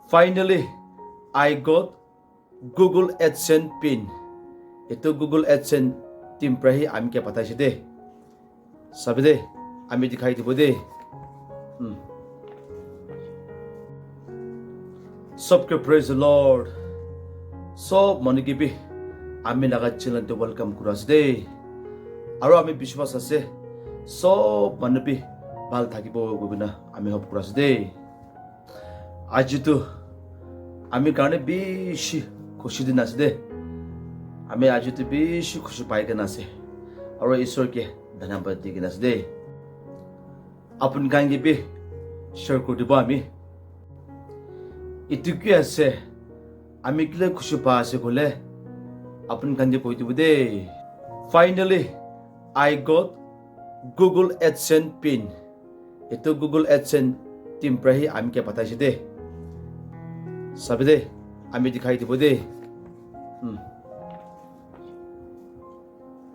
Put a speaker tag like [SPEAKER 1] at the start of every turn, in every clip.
[SPEAKER 1] Finally, I got Google AdSense pin. Itu Google AdSense team prahi ami ke pata side. Sabide ami dikhai dibo de. Subscribe, praise the Lord. So monikibi ami naga channel to welcome kuras de. Aro ami bishwas ase. So manabi bal thakibo gobina ami hope kuras de. Ajitu আমি কারণে বেশি খুশি দিন আছে দে আমি আজি তো বেশি খুশি পাই কেন আছে আর ঈশ্বরকে ধন্যবাদ দি কেন আছে দে আপন গাঙ্গে বে শেয়ার করে দিব আমি ইটুকি আছে আমি কিলে খুশি পা আছে বলে আপন গাঙ্গে কই দিব দে finally I got Google AdSense pin itu Google AdSense team prahi ami ke pata de Sabide ami dikhai dibo de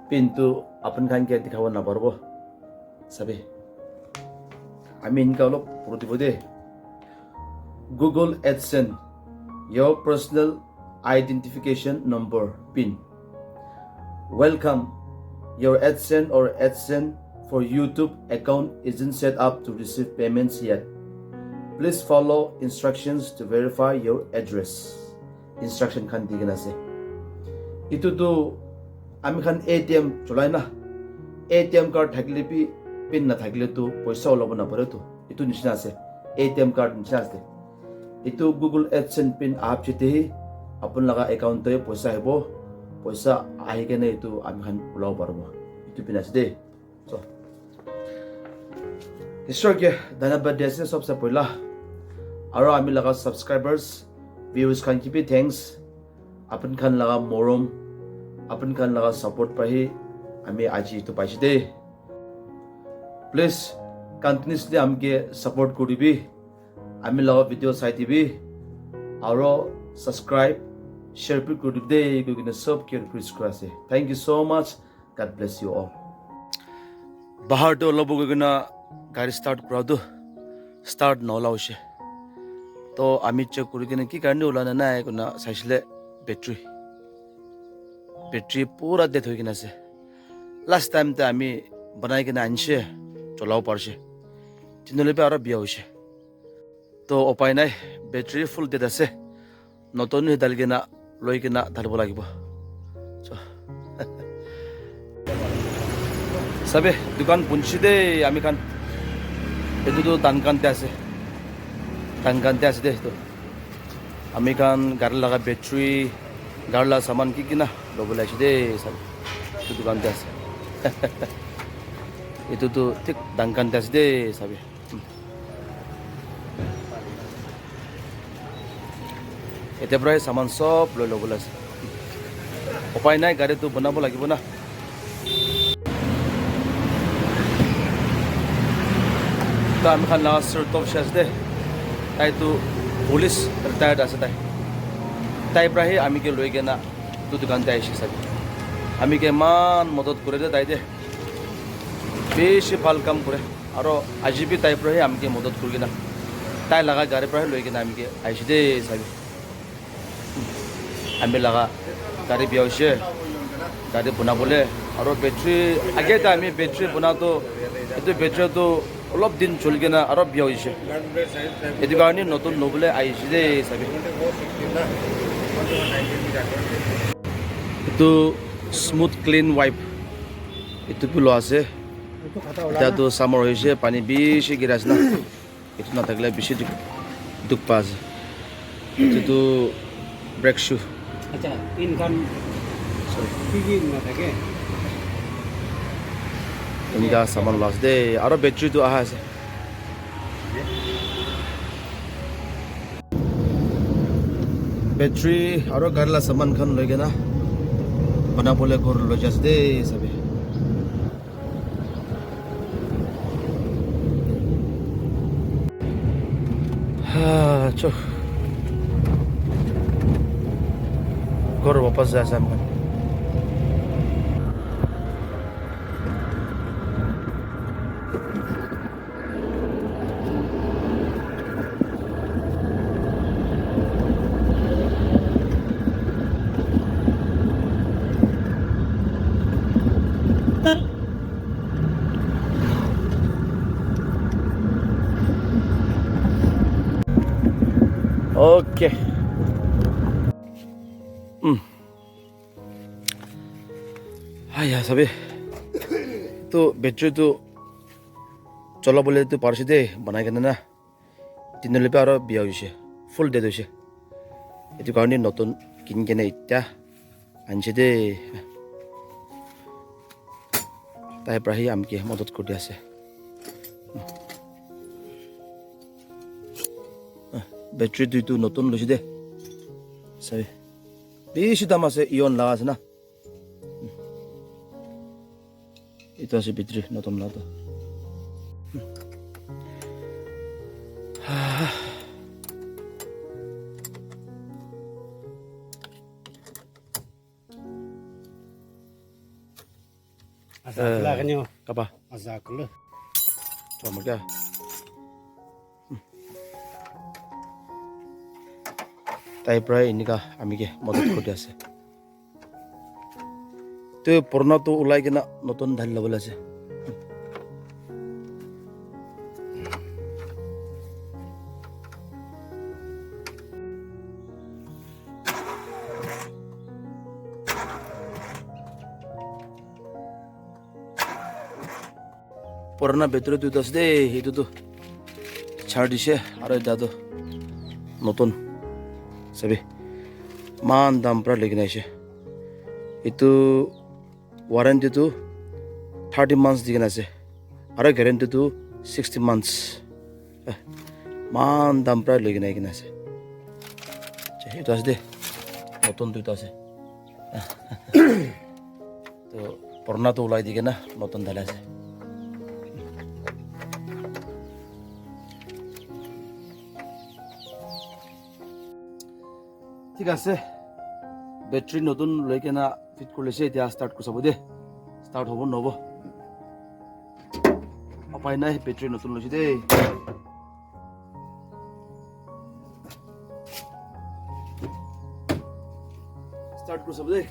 [SPEAKER 1] pintu apan kan ke dikhawan na parbo sabi ami inka lok puro dibo de Google AdSense your personal identification number pin welcome your AdSense or AdSense for YouTube account isn't set up to receive payments yet. Please follow instructions to verify your address. Instruction khan digena ase. Itu to ami khan ATM cholai na. ATM card thakile pi pin na thakile to paisa olobo na pare to. Itu nishna ase. ATM card nishna ase. Itu Google AdSense pin aap chite hi apun laga account te paisa hebo. Paisa ahi kene itu ami khan ulao parbo. Itu pin ase de. So ঈশ্বরকে ধন্যবাদ দিয়েছে সবসে পয়লা আর আমি লাগা subscribers views খান কিপি thanks আপন খান লাগা মরম আপন খান লাগা support পাহি আমি আজি তো পাইছি দে প্লিজ কন্টিনিউসলি আমকে সাপোর্ট করিবি আমি লাগা ভিডিও চাই দিবি আর সাবস্ক্রাইব শেয়ার পি করিবি দে কিনে সব কে রিকোয়েস্ট আছে থ্যাংক ইউ সো মাচ গড ব্লেস ইউ অল বাহার তো লব গনা গাড়ি স্টার্ট করা তো স্টার্ট নলাওছে তো আমি চেক করি কিনে কি কারণে ওলানা নাই কোনা চাইছিলে ব্যাটারি পুরা ডেথ হয়ে কিনে আছে লাস্ট টাইম তে আমি বানাই কিনে আনছে চলাও পারছে তিনলে আরো বিয়া হয়েছে তো উপায় নাই ব্যাটারি ফুল ডেথ আছে নতুন ডাল কিনা লৈ কিনা ঢালিব লাগিব সবে দোকান পুঞ্চি দে আমি খান itu tuh tangkante ase deh tuh ami kan garla laga battery garla saman ki kina dobla ase deh sab itu tangkante ase itu tuh tik tangkante ase deh sabi ete pray saman sob lo lobla ase upai nai gari tu banabo lagibo na আমি খান লাগার top শেষ দে তাই তো police retired আছে তাই প্রায় আমি কে লই গে না তো দোকানতে আইসি সাবি আমি কে মান মদত করে দে তাই দে বেশি ভাল কাম করে আর আজি বি তাই প্রায় আমি কে মদত করি না তাই লাগা গাড়ি প্রায় লই গে না আমি কে আইসি দে সাবি আমি লাগা গাড়ি বিয়া হয়েছে গাড়ি বনাবলে আর ব্যাটারি আগে তো আমি ব্যাটারি বনাতো এইটো ব্যাটারি তো অলপ দিন চলি কিনে আৰু বিয়া হৈছে এইটো কাৰণে নতুন নবলে আহিছে দে চাবি এইটো স্মুথ ক্লিন ৱাইপ এইটো লোৱা আছে এতিয়াতো চামৰ হৈছে পানী বেছি গিৰা আছে না এইটো নাথাকিলে বেছি দুখ পা আছে এইটোতো ব্ৰেক শ্বু আচ্ছা ইনকাম কি নাথাকে ইনকা সামান লস দে আর ব্যাটারি তো আহা আছে ব্যাটারি আর গাড়লা সামান খান লই গেনা বানা বলে ঘর লই যাস দে সবে হ্যাঁ চো ঘর वापस যা সামান ওকে হাইয়া চাবি তো বেটাৰীটো চলাবলৈতো পাৰিছে দেই বনাই কেনে না দিনলৈকে আৰু বিয়া হৈছে ফুল ডেট হৈছে এইটো কাৰণে নতুন কিনি কেনে এতিয়া আনিছে দেই তাই পৰা সি আমাকে মদত কৰি আছে বেটাৰী দুইটো নতুন লৈছে দেই চাবি বেছি দাম আছে ইয়ন লগা আছে না itu আছে বেটাৰী নতুন লগা
[SPEAKER 2] Azaklah kan yo.
[SPEAKER 1] Apa?
[SPEAKER 2] Azaklah.
[SPEAKER 1] Coba mereka. তাই প্ৰায় এনেকা আমিকে মদত কৰি আছে তো পুৰণাটো ওলাই কিনা নতুন ধান ল'বলৈ আছে পুৰণা বেটাৰী দুটা আছে দেই সেইটোতো ছাৰ দিছে আৰু এটাতো নতুন চাবি ইমান দাম পৰা লৈ কিনে আহিছে এইটো ৱাৰেণ্টিটো 30 months দি কিনে আছে আৰু গেৰেণ্টিটো 60 months ইমান দাম পৰা লৈ কিনে আহি কিনে আছে সেইটো আছে দেই নতুন দুটা আছে তো পুৰণাটো ওলাই দি কিনে নতুন ঢালি আছে ঠিক আছে বেটাৰী নতুন লৈ কেনে ফিট কৰি লৈছে এতিয়া ষ্টাৰ্ট কৰি চাব দেই ষ্টাৰ্ট হ'ব নহ'ব উপায় নাই বেটাৰী নতুন লৈছে দেই ষ্টাৰ্ট কৰি চাব দেই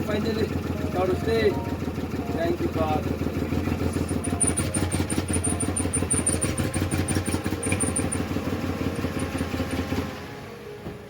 [SPEAKER 1] Finally, start to stay.